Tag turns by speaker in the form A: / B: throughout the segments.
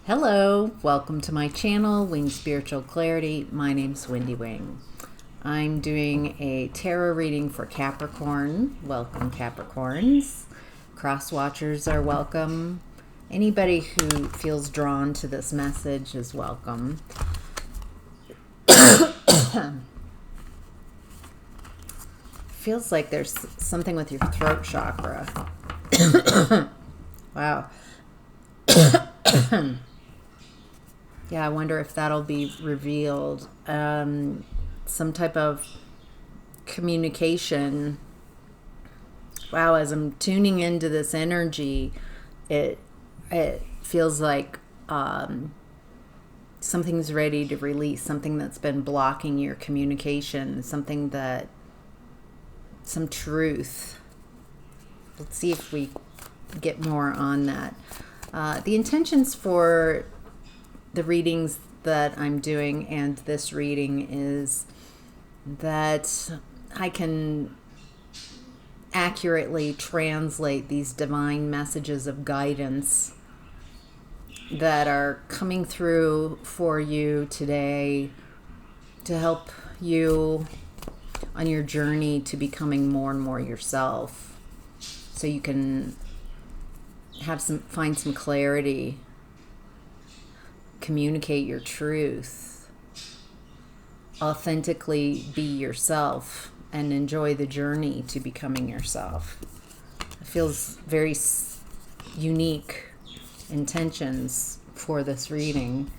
A: Hello, welcome to my channel, Wing Spiritual Clarity. My name's Wendy Wing. I'm doing a tarot reading for Capricorn. Welcome, Capricorns. Cross watchers are welcome. Anybody who feels drawn to this message is welcome. Feels like there's something with your throat chakra. Wow. Yeah, I wonder if that'll be revealed. Some type of communication. Wow, as I'm tuning into this energy, it feels like something's ready to release, something that's been blocking your communication, some truth. Let's see if we get more on that. The intentions for the readings that I'm doing and this reading is that I can accurately translate these divine messages of guidance that are coming through for you today to help you on your journey to becoming more and more yourself, so you can find some clarity, communicate your truth, authentically be yourself, and enjoy the journey to becoming yourself. It feels very unique intentions for this reading.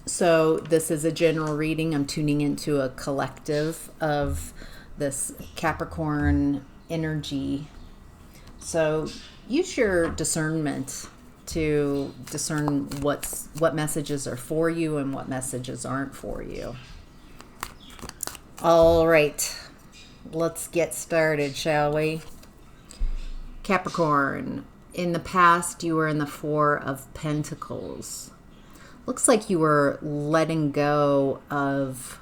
A: So this is a general reading. I'm tuning into a collective of this Capricorn energy. So use your discernment to discern what messages are for you and what messages aren't for you. All right, let's get started, shall we? Capricorn, in the past you were in the Four of Pentacles. Looks like you were letting go of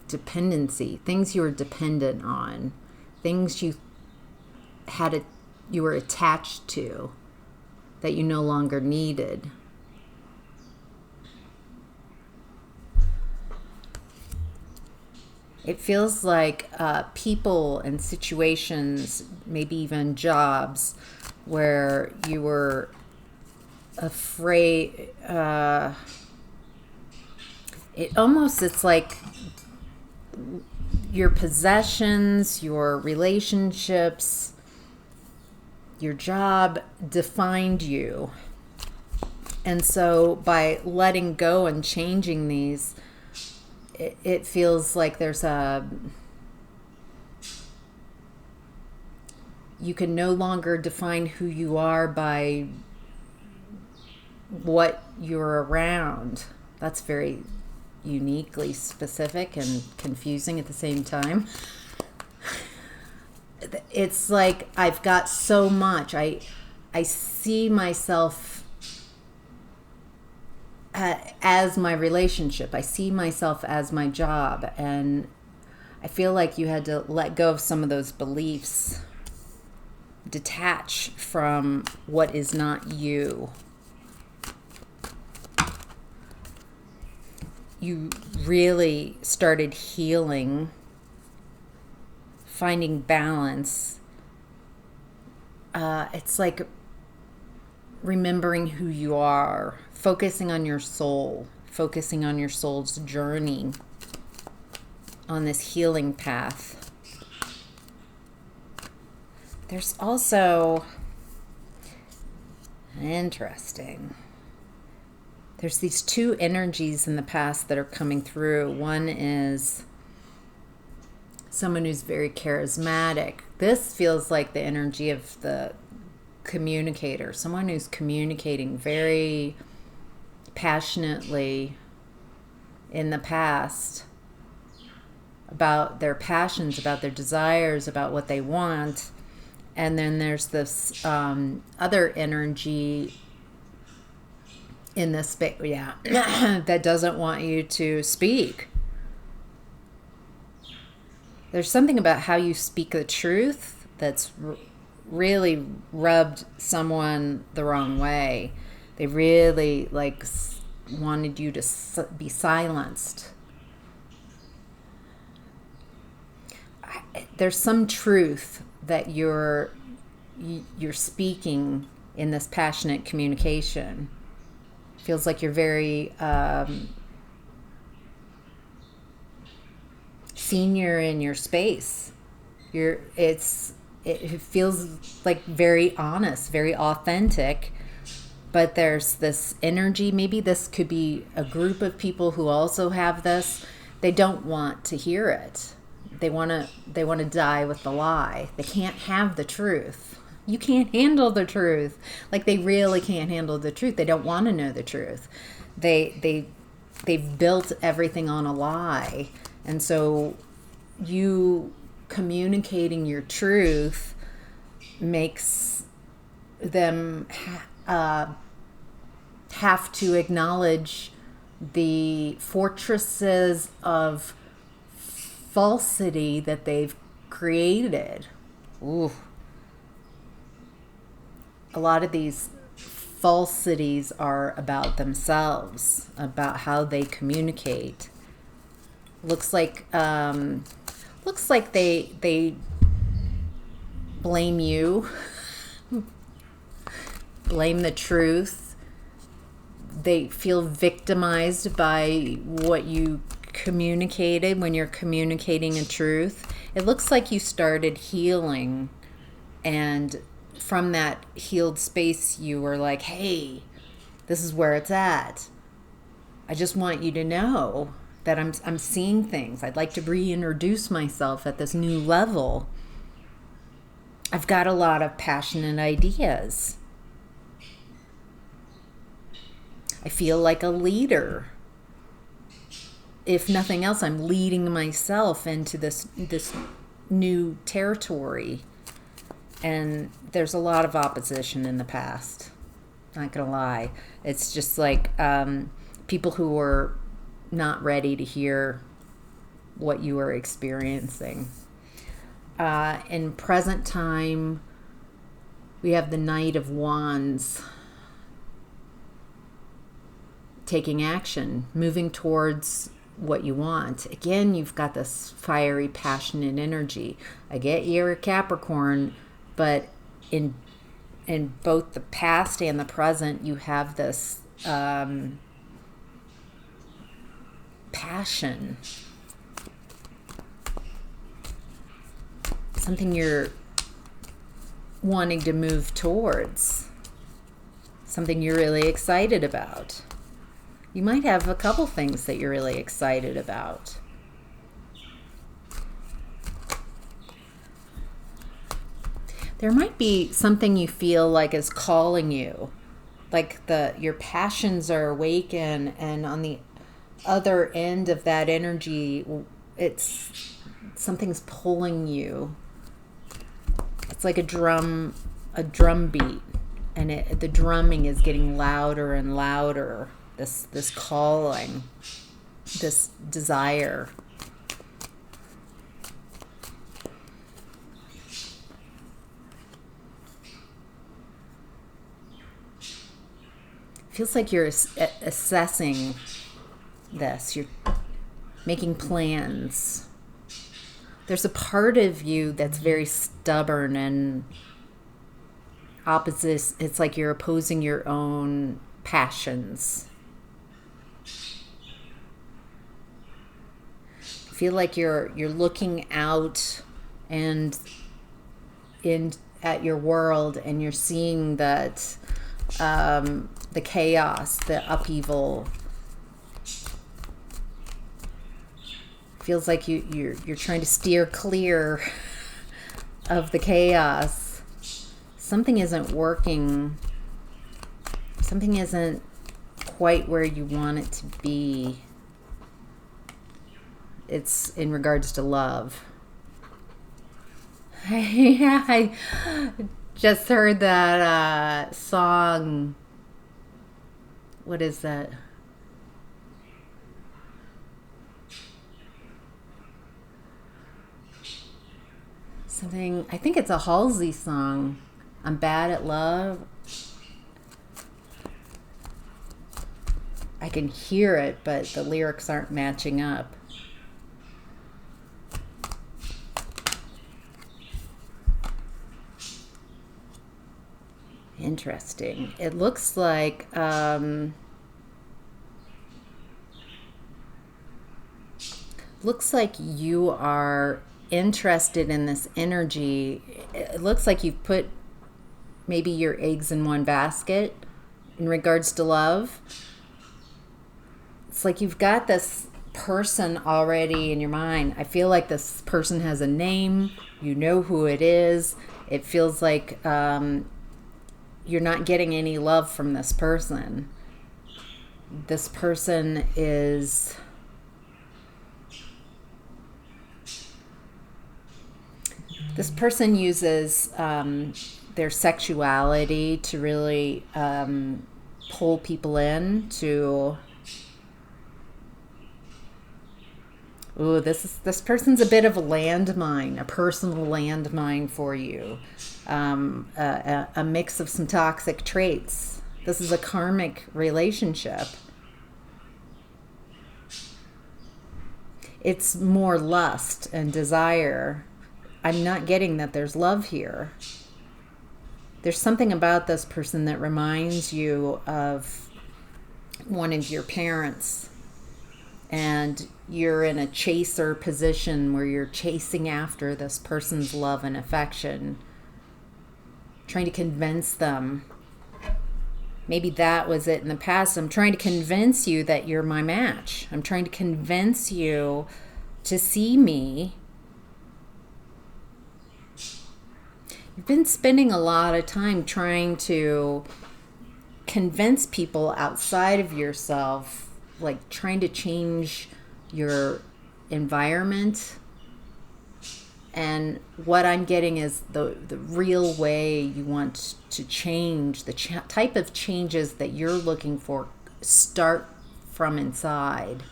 A: dependency, things you were dependent on, things you were attached to that you no longer needed. It feels like people and situations, maybe even jobs, where you were afraid. It's like your possessions, your relationships, your job defined you. And so by letting go and changing these, it feels like you can no longer define who you are by what you're around. That's very uniquely specific and confusing at the same time. It's like I've got so much. I see myself as my relationship. I see myself as my job. And I feel like you had to let go of some of those beliefs, detach from what is not you. You really started healing, finding balance. It's like remembering who you are, focusing on your soul, focusing on your soul's journey on this healing path. There's also interesting. There's these two energies in the past that are coming through. One is someone who's very charismatic. This feels like the energy of the communicator, someone who's communicating very passionately in the past about their passions, about their desires, about what they want. And then there's this other energy in this space, that doesn't want you to speak. There's something about how you speak the truth that's really rubbed someone the wrong way. They really like wanted you to be silenced. There's some truth that you're speaking in this passionate communication. Feels like you're very senior in your space. It feels like very honest, very authentic. But there's this energy. Maybe this could be a group of people who also have this. They don't want to hear it. They want to die with the lie. They can't have the truth. You can't handle the truth. Like, they really can't handle the truth. They don't want to know the truth. They've built everything on a lie. And so you communicating your truth makes them have to acknowledge the fortresses of falsity that they've created. Ooh. A lot of these falsities are about themselves, about how they communicate. Looks like they blame you, blame the truth. They feel victimized by what you communicated when you're communicating a truth. It looks like you started healing, and from that healed space you were like, hey, this is where it's at. I just want you to know that I'm seeing things. I'd like to reintroduce myself at this new level. I've got a lot of passionate ideas. I feel like a leader. If nothing else, I'm leading myself into this new territory. And there's a lot of opposition in the past. Not gonna lie. It's just like people who were not ready to hear what you were experiencing. In present time, we have the Knight of Wands. Taking action, moving towards what you want. Again, you've got this fiery, passionate energy. I get you're a Capricorn, but in both the past and the present, you have this passion. Something you're wanting to move towards. Something you're really excited about. You might have a couple things that you're really excited about. There might be something you feel like is calling you, like your passions are awakened, and on the other end of that energy, it's something's pulling you. It's like a drum beat, and the drumming is getting louder and louder. This calling, this desire. Feels like you're assessing this. You're making plans. There's a part of you that's very stubborn and opposite. It's like you're opposing your own passions. Feel like you're looking out and at your world, and you're seeing that the chaos, the upheaval. Feels like you're trying to steer clear of the chaos. Something isn't working. Something isn't quite where you want it to be. It's in regards to love. Yeah, I just heard that song. What is that? something, I think it's a Halsey song. I'm bad at love. I can hear it, but the lyrics aren't matching up. Interesting. It looks like you are interested in this energy. It looks like you've put maybe your eggs in one basket in regards to love. It's like you've got this person already in your mind. I feel like this person has a name. You know who it is. It feels like you're not getting any love from this person. This person is... This person uses their sexuality to really pull people in to... Ooh, this person's a bit of a landmine, a personal landmine for you. A mix of some toxic traits. This is a karmic relationship. It's more lust and desire. I'm not getting that there's love here. There's something about this person that reminds you of one of your parents. And you're in a chaser position where you're chasing after this person's love and affection, trying to convince them. Maybe that was it in the past. I'm trying to convince you that you're my match. I'm trying to convince you to see me. You've been spending a lot of time trying to convince people outside of yourself, like trying to change your environment. And what I'm getting is the real way you want to change, the type of changes that you're looking for start from inside.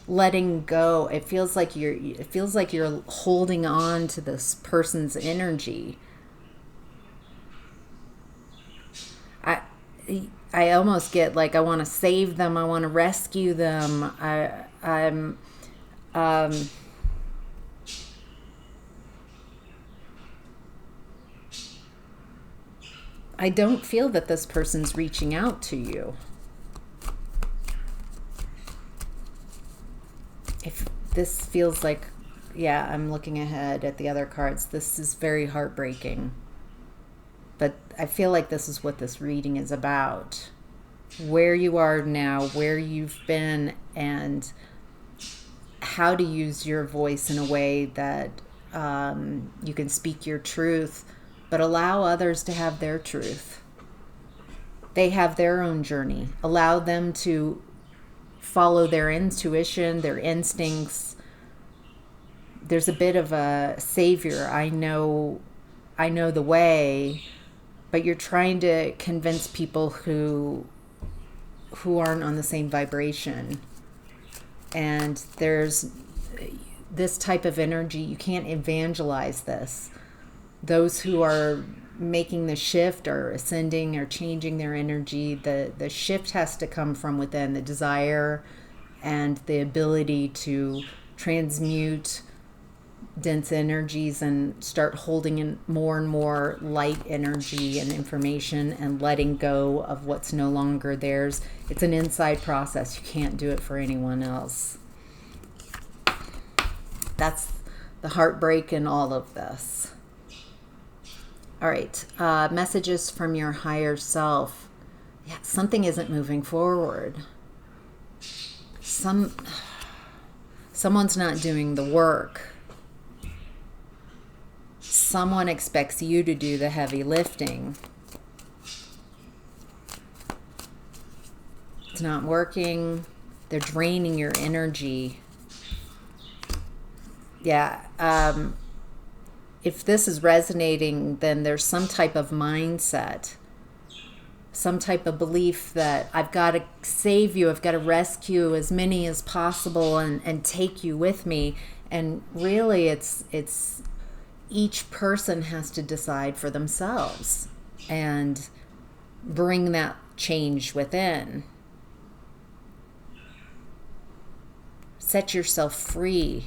A: Letting go. It feels like you're holding on to this person's energy. I almost get like I want to save them. I want to rescue them. I don't feel that this person's reaching out to you. If this feels like, yeah, I'm looking ahead at the other cards. This is very heartbreaking. But I feel like this is what this reading is about. Where you are now, where you've been, and how to use your voice in a way that you can speak your truth, but allow others to have their truth. They have their own journey. Allow them to follow their intuition, their instincts. There's a bit of a savior. I know the way, but you're trying to convince people who aren't on the same vibration. And there's this type of energy, you can't evangelize this. Those who are making the shift or ascending or changing their energy, the shift has to come from within, the desire and the ability to transmute dense energies and start holding in more and more light energy and information and letting go of what's no longer theirs. It's an inside process. You can't do it for anyone else. That's the heartbreak in all of this. All right, messages from your higher self. Yeah, something isn't moving forward. Someone's not doing the work. Someone expects you to do the heavy lifting. It's not working. They're draining your energy. Yeah. If this is resonating, then there's some type of mindset some type of belief that I've got to save you, I've got to rescue as many as possible and take you with me. And really it's each person has to decide for themselves and bring that change within. Set yourself free.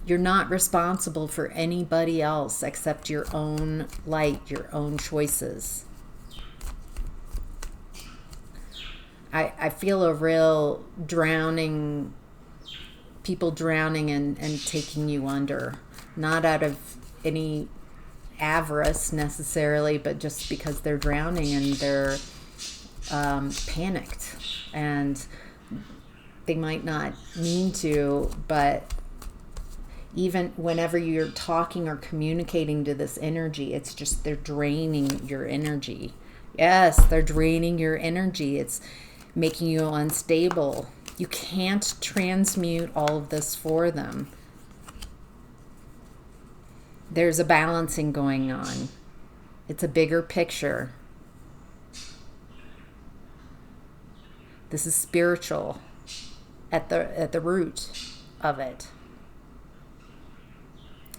A: You're not responsible for anybody else except your own light, your own choices. I feel a real drowning, people drowning and taking you under. Not out of any avarice necessarily, but just because they're drowning and they're panicked. And they might not mean to, but even whenever you're talking or communicating to this energy, it's just they're draining your energy. Yes, they're draining your energy. It's making you unstable. You can't transmute all of this for them. There's a balancing going on. It's a bigger picture. This is spiritual at the root of it.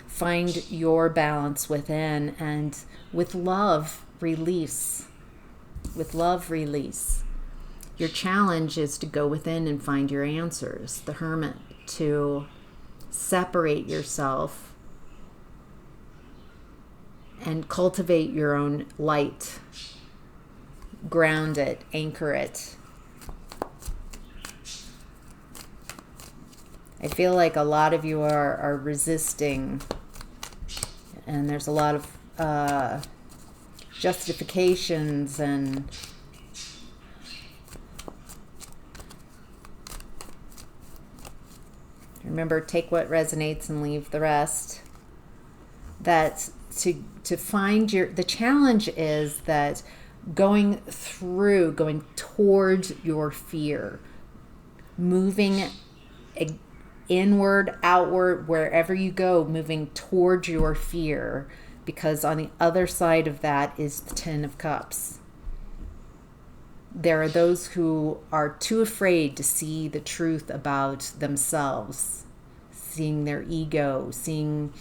A: Find your balance within, and with love, release. With love, release. Your challenge is to go within and find your answers. The Hermit, to separate yourself and cultivate your own light. Ground it, anchor it. I feel like a lot of you are resisting, and there's a lot of justifications and remember, take what resonates and leave the rest. That to find the challenge is that going towards your fear, moving inward, outward, wherever you go, moving towards your fear, because on the other side of that is the Ten of Cups. There are those who are too afraid to see the truth about themselves, seeing their ego, seeing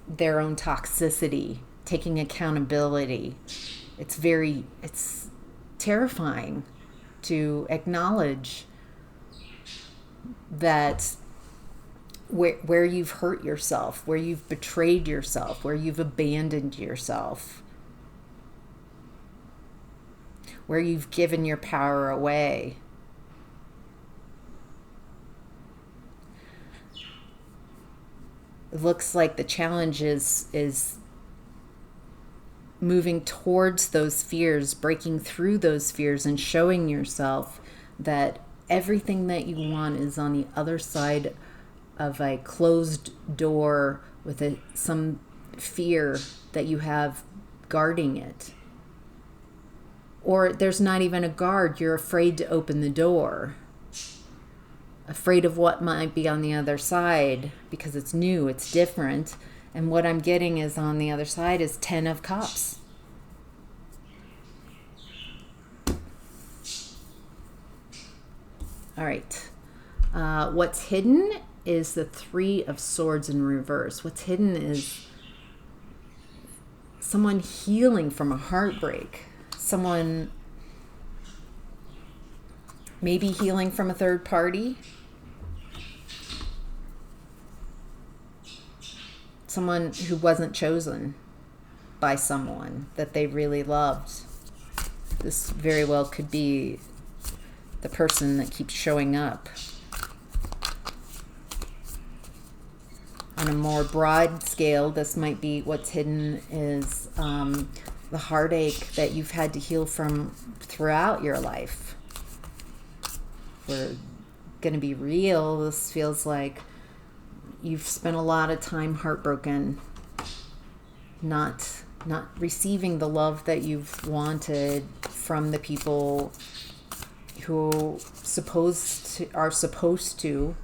A: their own toxicity, taking accountability. It's terrifying to acknowledge that where you've hurt yourself, where you've betrayed yourself, where you've abandoned yourself, where you've given your power away. It looks like the challenge is moving towards those fears, breaking through those fears, and showing yourself that everything that you want is on the other side of a closed door with some fear that you have guarding it. Or there's not even a guard, you're afraid to open the door. Afraid of what might be on the other side because it's new, it's different. And what I'm getting is on the other side is 10 of Cups. All right. What's hidden is the 3 of Swords in reverse. What's hidden is someone healing from a heartbreak. Someone maybe healing from a third party. Someone who wasn't chosen by someone that they really loved. This very well could be the person that keeps showing up. On a more broad scale, this might be what's hidden is the heartache that you've had to heal from throughout your life. We're going to be real. This feels like you've spent a lot of time heartbroken, not receiving the love that you've wanted from the people who are supposed to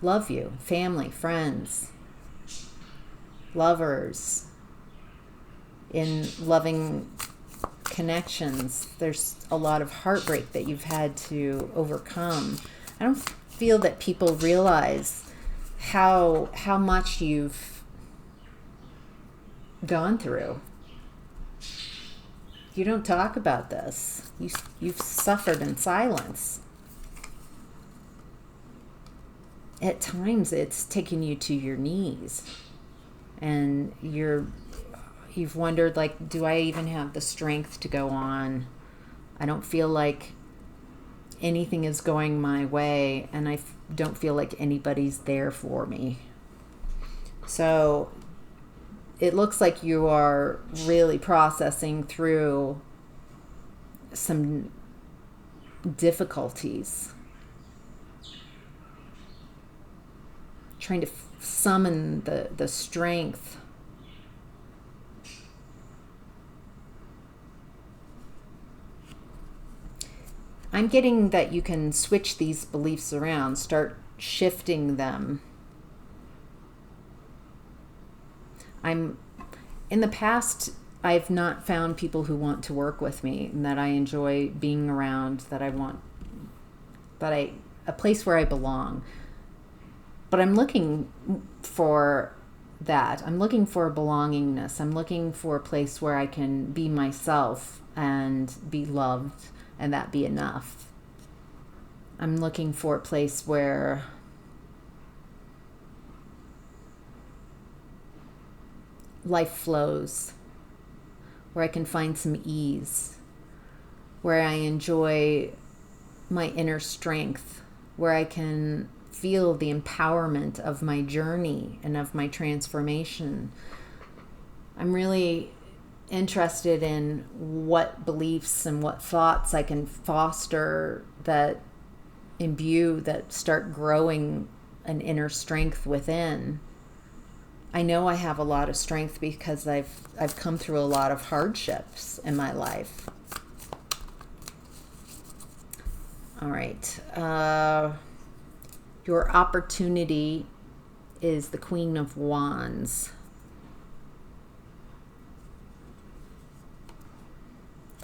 A: love you. Family, friends, lovers, in loving connections. There's a lot of heartbreak that you've had to overcome. I don't feel that people realize how much you've gone through. You don't talk about this. You've suffered in silence. At times it's taken you to your knees, and you've wondered, like, do I even have the strength to go on? I don't feel like anything is going my way, and I don't feel like anybody's there for me. So it looks like you are really processing through some difficulties, trying to summon the strength. I'm getting that you can switch these beliefs around, start shifting them. In the past, I've not found people who want to work with me and that I enjoy being around, a place where I belong. But I'm looking for that. I'm looking for belongingness. I'm looking for a place where I can be myself and be loved, and that be enough. I'm looking for a place where life flows, where I can find some ease, where I enjoy my inner strength, where I can feel the empowerment of my journey and of my transformation. I'm really interested in what beliefs and what thoughts I can foster that imbue, that start growing an inner strength within. I know I have a lot of strength because I've come through a lot of hardships in my life. All right. Your opportunity is the Queen of Wands.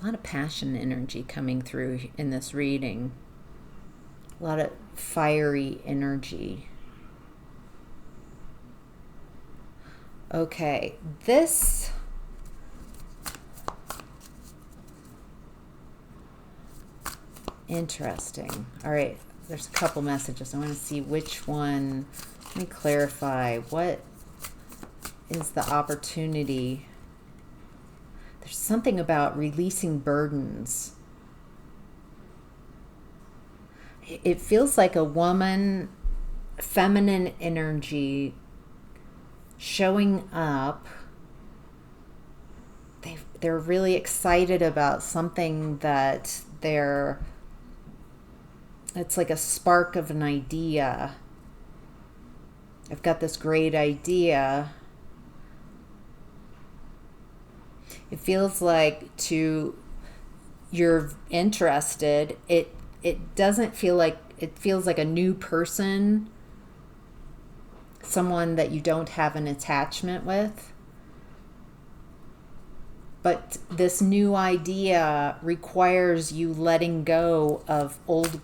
A: A lot of passion energy coming through in this reading. A lot of fiery energy. Okay, this interesting. All right, there's a couple messages. I want to see which one. Let me clarify. What is the opportunity? There's something about releasing burdens. It feels like a woman, feminine energy showing up. They're really excited about something that it's like a spark of an idea. I've got this great idea. It feels like you're interested. It doesn't feel like, it feels like a new person, someone that you don't have an attachment with. But this new idea requires you letting go of old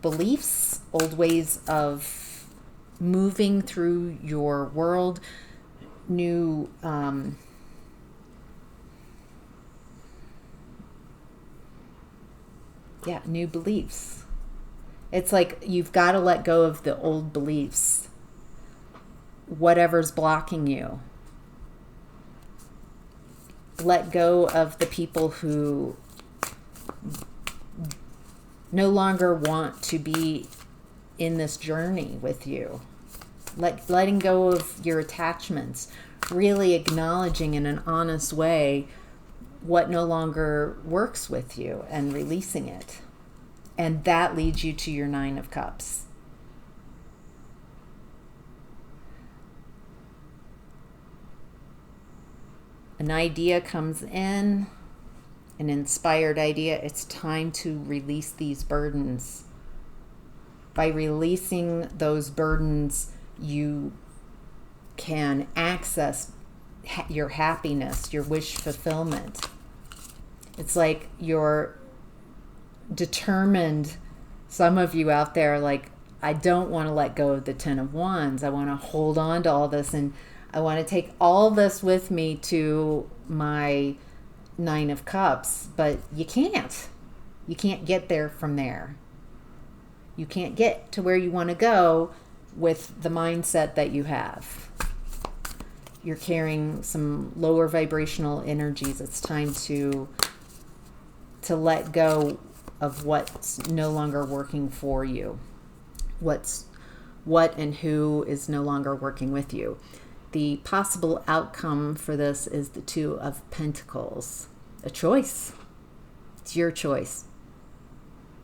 A: beliefs, old ways of moving through your world, new new beliefs. It's like you've got to let go of the old beliefs, whatever's blocking you. Let go of the people who no longer want to be in this journey with you. Letting go of your attachments, really acknowledging in an honest way what no longer works with you and releasing it. And that leads you to your Nine of Cups. An idea comes in, an inspired idea. It's time to release these burdens. By releasing those burdens, you can access your happiness, your wish fulfillment. It's like you're determined. Some of you out there, like, I don't want to let go of the Ten of Wands. I want to hold on to all this, and I want to take all this with me to my Nine of Cups. But you can't. You can't get there from there. You can't get to where you want to go with the mindset that you have. You're carrying some lower vibrational energies. It's time to let go of what's no longer working for you. What and who is no longer working with you. The possible outcome for this is the Two of Pentacles. A choice. It's your choice.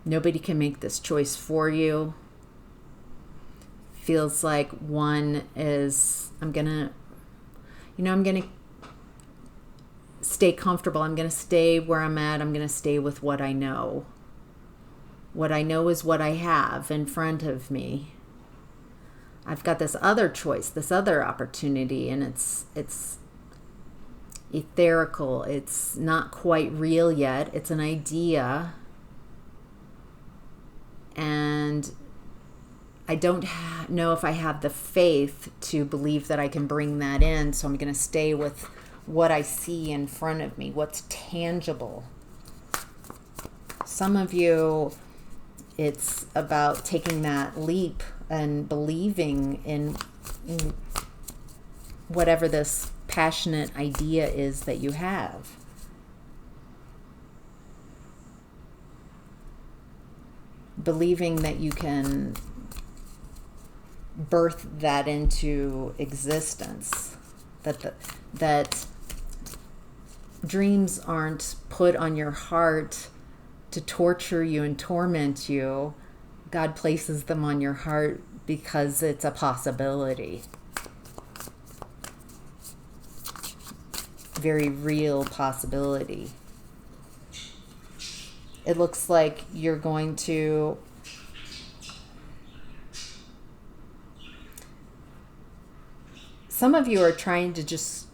A: Nobody can make this choice for you. Feels like one is, I'm gonna stay comfortable. I'm gonna stay where I'm at. I'm gonna stay with what I know. What I know is what I have in front of me. I've got this other choice, this other opportunity, and it's etherical. It's not quite real yet. It's an idea. And I don't know if I have the faith to believe that I can bring that in. So I'm going to stay with what I see in front of me, what's tangible. Some of you, it's about taking that leap and believing in whatever this passionate idea is that you have. Believing that you can birth that into existence. That dreams aren't put on your heart to torture you and torment you. God places them on your heart because it's a possibility. Very real possibility. It looks like you're going to some of you are trying to just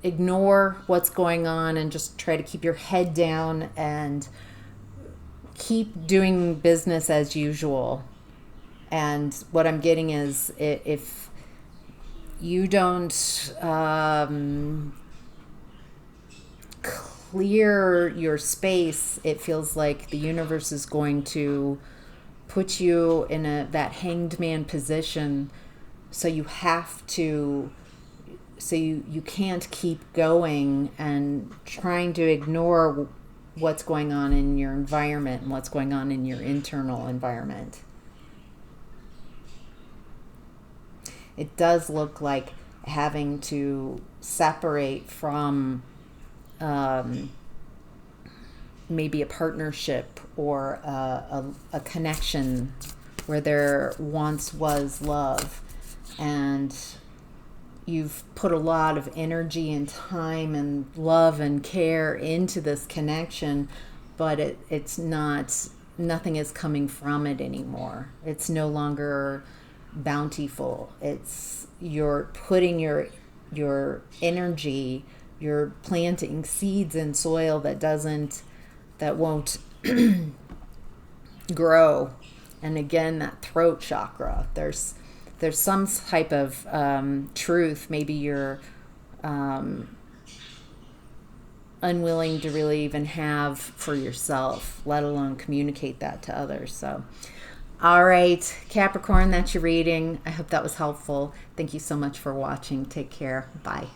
A: ignore what's going on and just try to keep your head down and keep doing business as usual. And what I'm getting is, if you don't clear your space, it feels like the universe is going to put you in that hanged man position. So you have to, so you can't keep going and trying to ignore what's going on in your environment and what's going on in your internal environment. It does look like having to separate from maybe a partnership or a connection where there once was love, and you've put a lot of energy and time and love and care into this connection, but it's not, nothing is coming from it anymore. It's no longer bountiful. It's, you're putting your energy, you're planting seeds in soil that won't grow. And again, that throat chakra, there's some type of truth. Maybe you're unwilling to really even have for yourself, let alone communicate that to others. So, all right, Capricorn, that's your reading. I hope that was helpful. Thank you so much for watching. Take care. Bye.